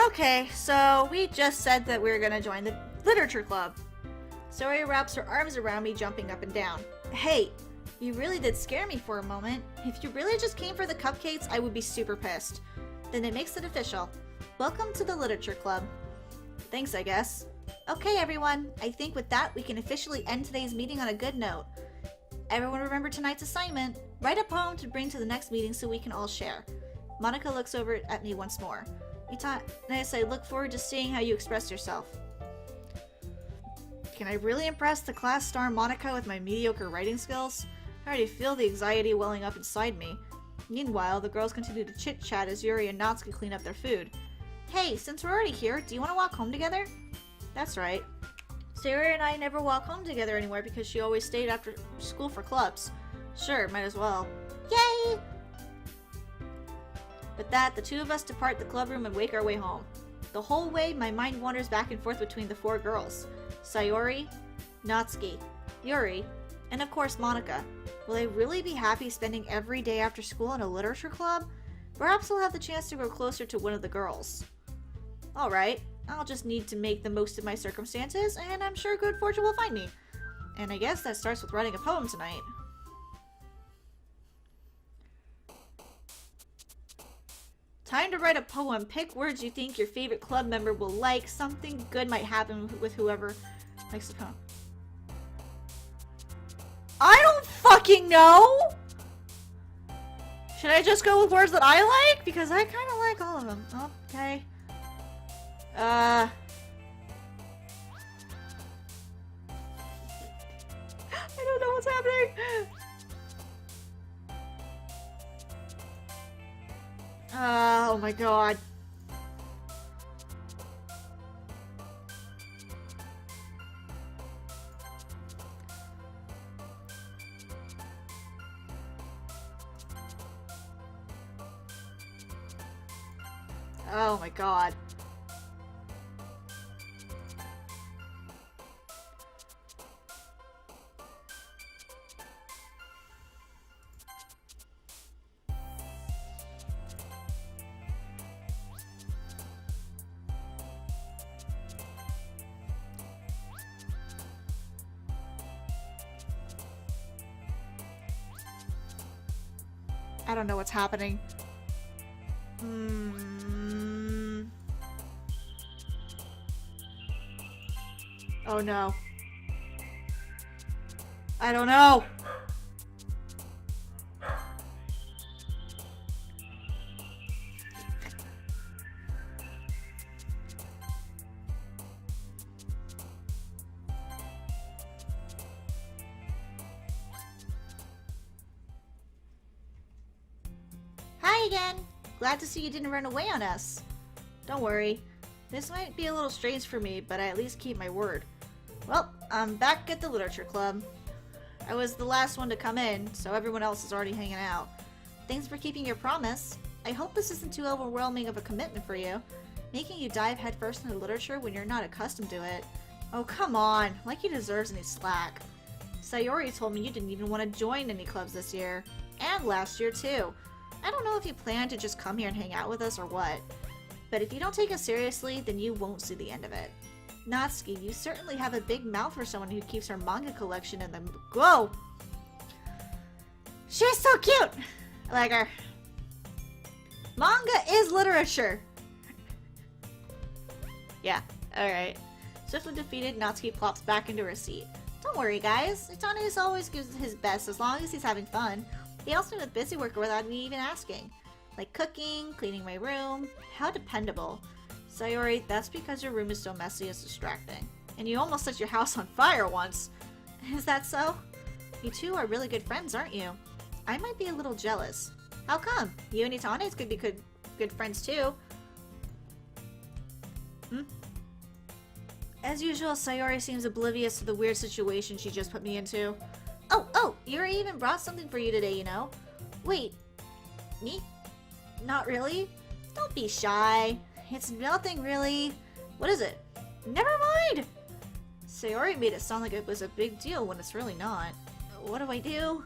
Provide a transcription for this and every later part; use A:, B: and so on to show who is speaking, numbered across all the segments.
A: Okay, so we just said that we were gonna join the literature club. Sayori wraps her arms around me, jumping up and down. Hey, you really did scare me for a moment. If you really just came for the cupcakes, I would be super pissed. Then it makes it official. Welcome to the literature club. Thanks, I guess. Okay, everyone. I think with that, we can officially end today's meeting on a good note. Everyone remember tonight's assignment. Write a poem to bring to the next meeting so we can all share. Monica looks over at me once more. Etanes, I look forward to seeing how you express yourself. Can I really impress the class star Monica with my mediocre writing skills? I already feel the anxiety welling up inside me. Meanwhile, the girls continue to chit-chat as Yuri and Natsuki clean up their food. Hey, since we're already here, do you want to walk home together? That's right. Sayori and I never walk home together anymore because she always stayed after school for clubs. Sure, might as well. Yay! With that, the two of us depart the club room and wake our way home. The whole way, my mind wanders back and forth between the four girls. Sayori, Natsuki, Yuri, and of course Monica. Will I really be happy spending every day after school in a literature club? Perhaps I'll have the chance to grow closer to one of the girls. Alright, I'll just need to make the most of my circumstances, and I'm sure good fortune will find me. And I guess that starts with writing a poem tonight. Time to write a poem. Pick words you think your favorite club member will like. Something good might happen with whoever likes the poem. I don't fucking know! Should I just go with words that I like? Because I kind of like all of them. Okay. I don't know what's happening. Oh my god. Oh my god. I don't know what's happening. Oh no. I don't know. Hi again. Glad to see you didn't run away on us. Don't worry. This might be a little strange for me, but I at least keep my word. Well, I'm back at the literature club. I was the last one to come in, so everyone else is already hanging out. Thanks for keeping your promise. I hope this isn't too overwhelming of a commitment for you, making you dive headfirst into literature when you're not accustomed to it. Oh, come on, like he deserves any slack. Sayori told me you didn't even want to join any clubs this year, and last year too. I don't know if you plan to just come here and hang out with us or what, but if you don't take us seriously, then you won't see the end of it. Natsuki, you certainly have a big mouth for someone who keeps her manga collection in the— Whoa! She's so cute! I like her. Manga is literature! Yeah, alright. Swiftly defeated, Natsuki plops back into her seat. Don't worry, guys. Etanes always gives his best as long as he's having fun. He helps me with busy work without me even asking. Like cooking, cleaning my room. How dependable. Sayori, that's because your room is so messy it's distracting. And you almost set your house on fire once. Is that so? You two are really good friends, aren't you? I might be a little jealous. How come? You and Etanes could be good friends too. As usual, Sayori seems oblivious to the weird situation she just put me into. Oh, Yuri even brought something for you today, you know? Wait, me? Not really? Don't be shy. It's nothing really. What is it? Never mind! Sayori made it sound like it was a big deal when it's really not. What do I do?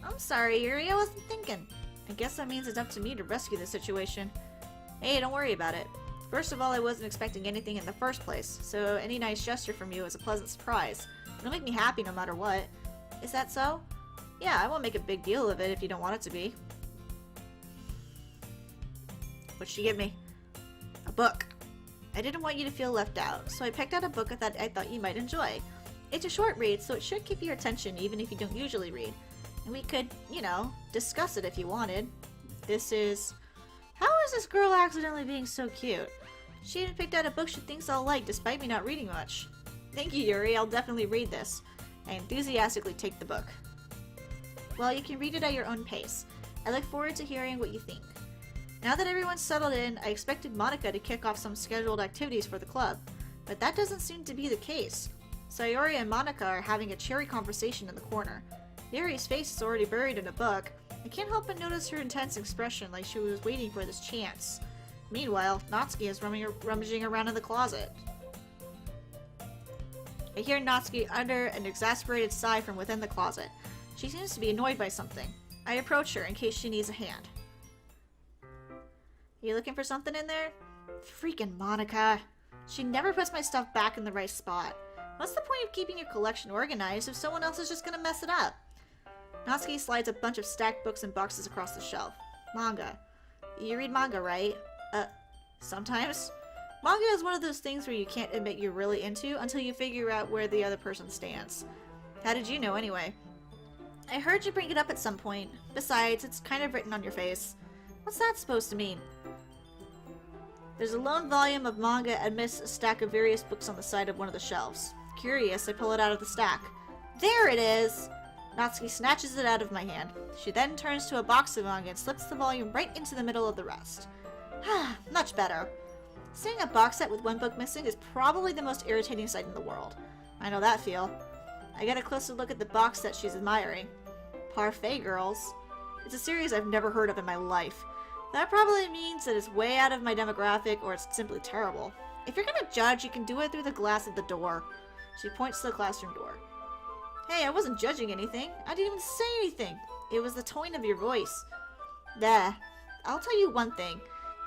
A: I'm sorry, Yuri, I wasn't thinking. I guess that means it's up to me to rescue the situation. Hey, don't worry about it. First of all, I wasn't expecting anything in the first place, so any nice gesture from you is a pleasant surprise. It'll make me happy no matter what. Is that so? Yeah, I won't make a big deal of it if you don't want it to be. What'd she give me? A book. I didn't want you to feel left out, so I picked out a book that I thought you might enjoy. It's a short read, so it should keep your attention even if you don't usually read. And we could, you know, discuss it if you wanted. This is... How is this girl accidentally being so cute? She even picked out a book she thinks I'll like despite me not reading much. Thank you, Yuri. I'll definitely read this. I enthusiastically take the book. Well, you can read it at your own pace. I look forward to hearing what you think. Now that everyone's settled in, I expected Monica to kick off some scheduled activities for the club, but that doesn't seem to be the case. Sayori and Monica are having a cheery conversation in the corner. Yuri's face is already buried in a book. I can't help but notice her intense expression like she was waiting for this chance. Meanwhile, Natsuki is rummaging around in the closet. I hear Natsuki utter an exasperated sigh from within the closet. She seems to be annoyed by something. I approach her in case she needs a hand. You looking for something in there? Freaking Monica. She never puts my stuff back in the right spot. What's the point of keeping your collection organized if someone else is just gonna mess it up? Natsuki slides a bunch of stacked books and boxes across the shelf. Manga. You read manga, right? Sometimes. Manga is one of those things where you can't admit you're really into until you figure out where the other person stands. How did you know anyway? I heard you bring it up at some point. Besides, it's kind of written on your face. What's that supposed to mean? There's a lone volume of manga amidst a stack of various books on the side of one of the shelves. Curious, I pull it out of the stack. There it is! Natsuki snatches it out of my hand. She then turns to a box of manga and slips the volume right into the middle of the rest. Much better. Seeing a box set with one book missing is probably the most irritating sight in the world. I know that feel. I get a closer look at the box set she's admiring. Parfait Girls. It's a series I've never heard of in my life. That probably means that it's way out of my demographic or it's simply terrible. If you're gonna judge, you can do it through the glass of the door. She points to the classroom door. Hey, I wasn't judging anything. I didn't even say anything. It was the tone of your voice. There. I'll tell you one thing.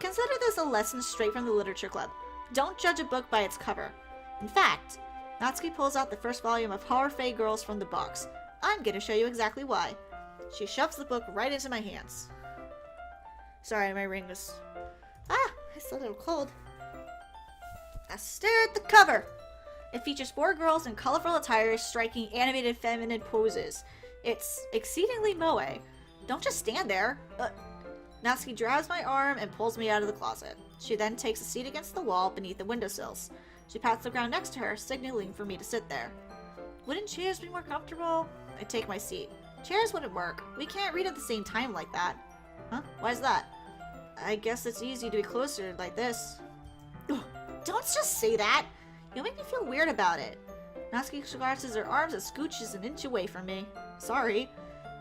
A: Consider this a lesson straight from the literature club. Don't judge a book by its cover. In fact, Natsuki pulls out the first volume of Parfait Girls from the box. I'm gonna show you exactly why. She shoves the book right into my hands. Sorry, my ring was... it's a little cold. I stare at the cover. It features 4 girls in colorful attire striking animated feminine poses. It's exceedingly moe. Don't just stand there. Natsuki grabs my arm and pulls me out of the closet. She then takes a seat against the wall beneath the windowsills. She pats the ground next to her, signaling for me to sit there. Wouldn't chairs be more comfortable? I take my seat. Chairs wouldn't work. We can't read at the same time like that. Huh? Why's that? I guess it's easy to be closer like this. Ugh, don't just say that! You'll make me feel weird about it. Natsuki scratches her arms and scooches an inch away from me. Sorry.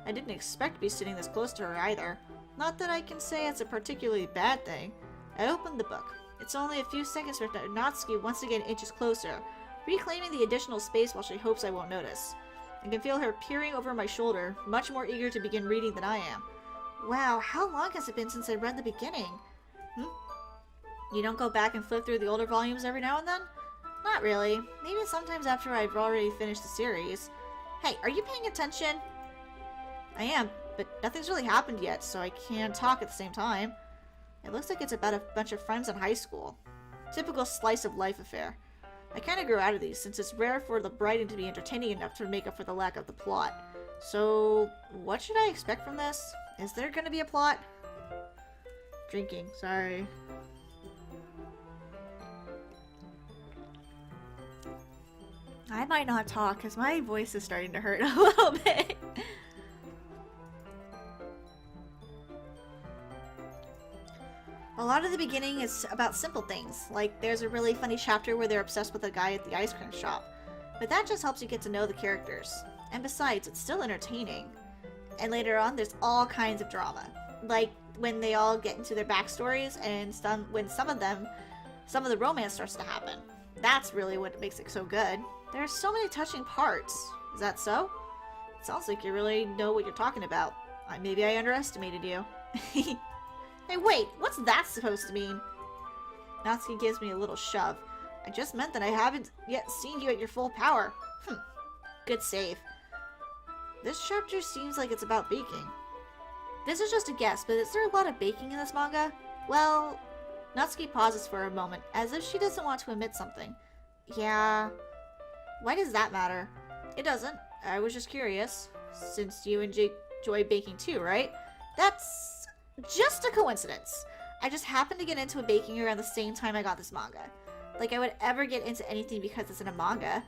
A: I didn't expect to be sitting this close to her either. Not that I can say it's a particularly bad thing. I opened the book. It's only a few seconds for Natsuki once again inches closer, reclaiming the additional space while she hopes I won't notice. I can feel her peering over my shoulder, much more eager to begin reading than I am. Wow, how long has it been since I read the beginning? You don't go back and flip through the older volumes every now and then? Not really. Maybe sometimes after I've already finished the series. Hey, are you paying attention? I am, but nothing's really happened yet, so I can't talk at the same time. It looks like it's about a bunch of friends in high school. Typical slice of life affair. I kinda grew out of these, since it's rare for the writing to be entertaining enough to make up for the lack of the plot. So, what should I expect from this? Is there gonna be a plot? Drinking, sorry. I might not talk, because my voice is starting to hurt a little bit. A lot of the beginning is about simple things, like there's a really funny chapter where they're obsessed with a guy at the ice cream shop. But that just helps you get to know the characters. And besides, it's still entertaining. And later on, there's all kinds of drama. Like when they all get into their backstories and when some of the romance starts to happen. That's really what makes it so good. There are so many touching parts. Is that so? It sounds like you really know what you're talking about. Maybe I underestimated you. Hey, wait, what's that supposed to mean? Natsuki gives me a little shove. I just meant that I haven't yet seen you at your full power. Good save. This chapter seems like it's about baking. This is just a guess, but is there a lot of baking in this manga? Well, Natsuki pauses for a moment, as if she doesn't want to admit something. Yeah. Why does that matter? It doesn't. I was just curious. Since you enjoy baking too, right? That's just a coincidence. I just happened to get into a baking around the same time I got this manga. Like I would ever get into anything because it's in a manga.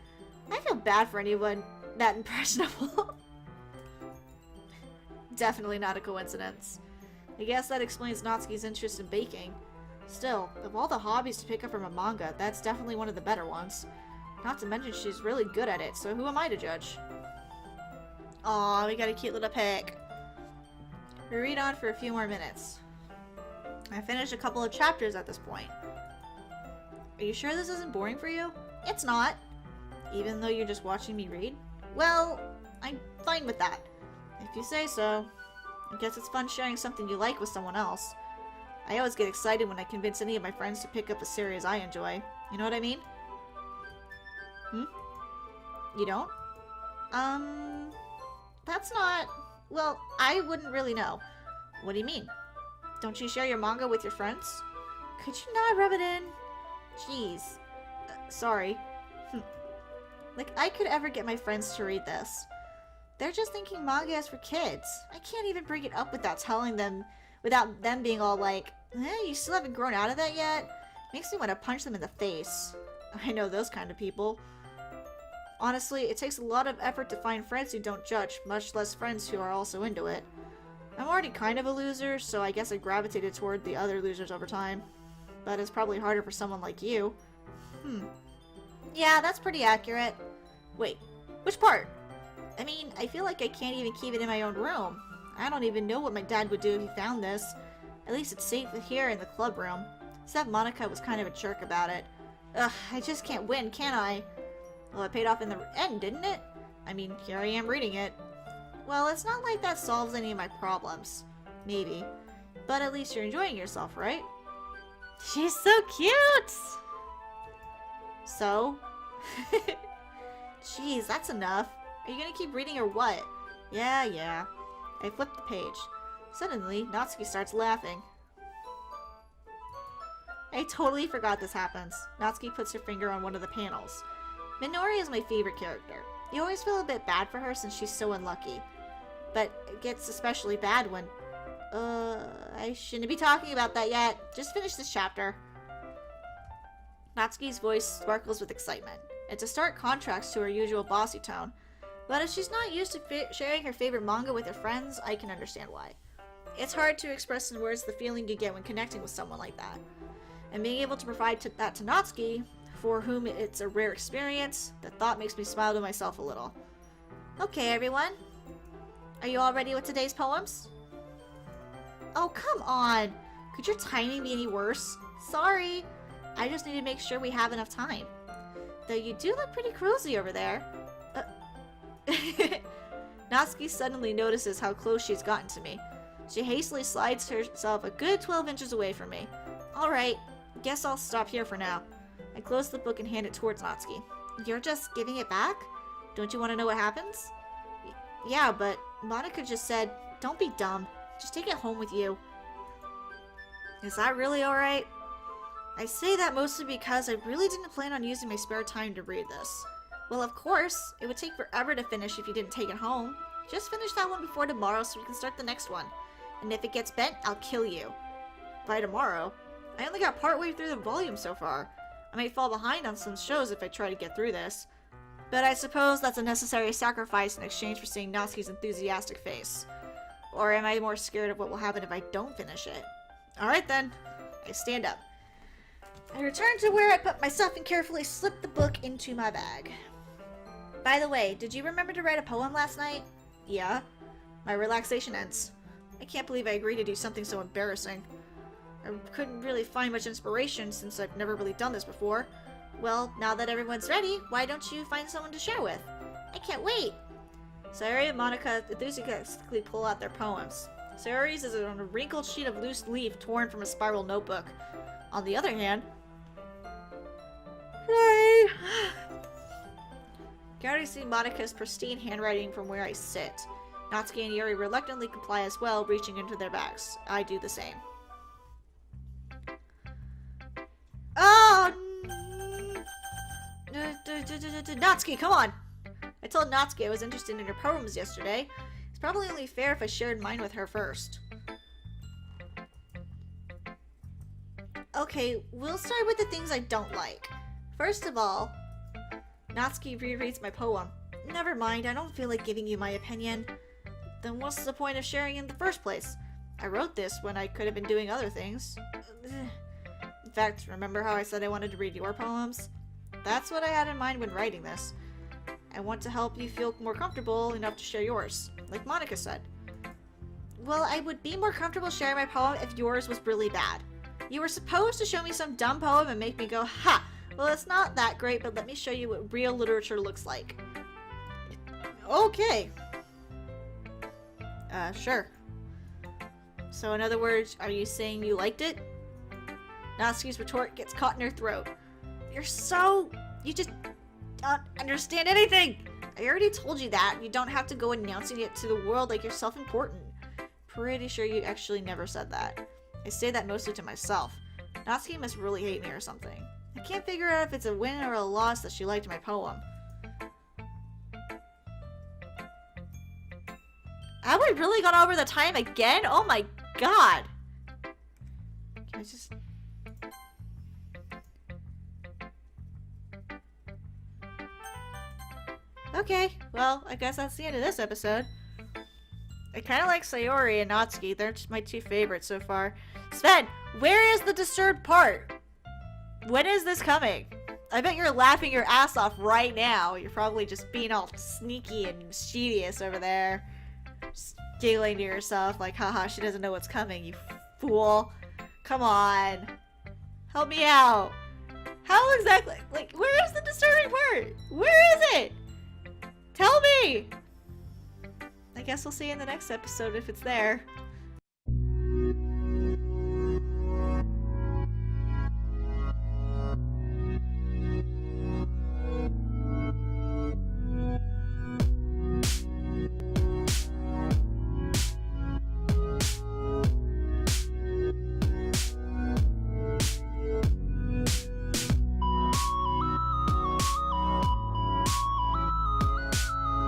A: I feel bad for anyone that impressionable. Definitely not a coincidence. I guess that explains Natsuki's interest in baking. Still, of all the hobbies to pick up from a manga, that's definitely one of the better ones. Not to mention she's really good at it, so who am I to judge? Aw, we got a cute little pic. We read on for a few more minutes. I finished a couple of chapters at this point. Are you sure this isn't boring for you? It's not. Even though you're just watching me read? Well, I'm fine with that. If you say so. I guess it's fun sharing something you like with someone else. I always get excited when I convince any of my friends to pick up a series I enjoy. You know what I mean? You don't? That's not... Well, I wouldn't really know. What do you mean? Don't you share your manga with your friends? Could you not rub it in? Jeez. Sorry. Like I could ever get my friends to read this. They're just thinking manga is for kids. I can't even bring it up without telling them, without them being all like, you still haven't grown out of that yet? Makes me want to punch them in the face. I know those kind of people. Honestly, it takes a lot of effort to find friends who don't judge, much less friends who are also into it. I'm already kind of a loser, so I guess I gravitated toward the other losers over time. But it's probably harder for someone like you. Yeah, that's pretty accurate. Wait, which part? I mean, I feel like I can't even keep it in my own room. I don't even know what my dad would do if he found this. At least it's safe here in the club room. Except Monica was kind of a jerk about it. Ugh, I just can't win, can I? Well, it paid off in the end, didn't it? I mean, here I am reading it. Well, it's not like that solves any of my problems. Maybe. But at least you're enjoying yourself, right? She's so cute! So? Jeez, that's enough. Are you gonna keep reading or what? Yeah. I flipped the page. Suddenly, Natsuki starts laughing. I totally forgot this happens. Natsuki puts her finger on one of the panels. Minori is my favorite character. You always feel a bit bad for her since she's so unlucky. But it gets especially bad when... I shouldn't be talking about that yet. Just finish this chapter. Natsuki's voice sparkles with excitement. It's a stark contrast to her usual bossy tone. But if she's not used to sharing her favorite manga with her friends, I can understand why. It's hard to express in words the feeling you get when connecting with someone like that. And being able to provide that to Natsuki, for whom it's a rare experience, the thought makes me smile to myself a little. Okay, everyone. Are you all ready with today's poems? Oh, come on! Could your timing be any worse? Sorry! I just need to make sure we have enough time. Though you do look pretty cruisy over there. Natsuki suddenly notices how close she's gotten to me. She hastily slides herself a good 12 inches away from me. Alright, guess I'll stop here for now. I close the book and hand it towards Natsuki. You're just giving it back? Don't you want to know what happens? Yeah, but Monica just said, don't be dumb. Just take it home with you. Is that really alright? I say that mostly because I really didn't plan on using my spare time to read this. Well, of course, it would take forever to finish if you didn't take it home. Just finish that one before tomorrow so we can start the next one. And if it gets bent, I'll kill you. By tomorrow? I only got partway through the volume so far. I might fall behind on some shows if I try to get through this. But I suppose that's a necessary sacrifice in exchange for seeing Natsuki's enthusiastic face. Or am I more scared of what will happen if I don't finish it? Alright then. I stand up. I return to where I put myself and carefully slip the book into my bag. By the way, did you remember to write a poem last night? Yeah. My relaxation ends. I can't believe I agreed to do something so embarrassing. I couldn't really find much inspiration since I've never really done this before. Well, now that everyone's ready, why don't you find someone to share with? I can't wait! Sayori and Monica enthusiastically pull out their poems. Sayori's is on a wrinkled sheet of loose leaf torn from a spiral notebook. On the other hand, read? Can already see Monika's pristine handwriting from where I sit. Natsuki and Yuri reluctantly comply as well, reaching into their bags. I do the same. Oh! Natsuki, come on! I told Natsuki I was interested in her poems yesterday. It's probably only fair if I shared mine with her first. Okay, we'll start with the things I don't like. First of all, Natsuki rereads my poem. Never mind, I don't feel like giving you my opinion. Then what's the point of sharing in the first place? I wrote this when I could have been doing other things. In fact, remember how I said I wanted to read your poems? That's what I had in mind when writing this. I want to help you feel more comfortable enough to share yours, like Monika said. Well, I would be more comfortable sharing my poem if yours was really bad. You were supposed to show me some dumb poem and make me go, ha! Well, it's not that great, but let me show you what real literature looks like. Okay. Sure. So in other words, are you saying you liked it? Natsuki's retort gets caught in her throat. You just don't understand anything! I already told you that. You don't have to go announcing it to the world like you're self-important. Pretty sure you actually never said that. I say that mostly to myself. Natsuki must really hate me or something. I can't figure out if it's a win or a loss that she liked my poem. Have we really gone over the time again? Oh my god! Can I just... Okay, well, I guess that's the end of this episode. I kind of like Sayori and Natsuki. They're just my two favorites so far. Sven, where is the disturbed part? When is this coming? I bet you're laughing your ass off right now. You're probably just being all sneaky and mischievous over there. Just giggling to yourself like, haha, she doesn't know what's coming, you fool. Come on. Help me out. How exactly? Like, where is the disturbing part? Where is it? Tell me! I guess we'll see in the next episode if it's there.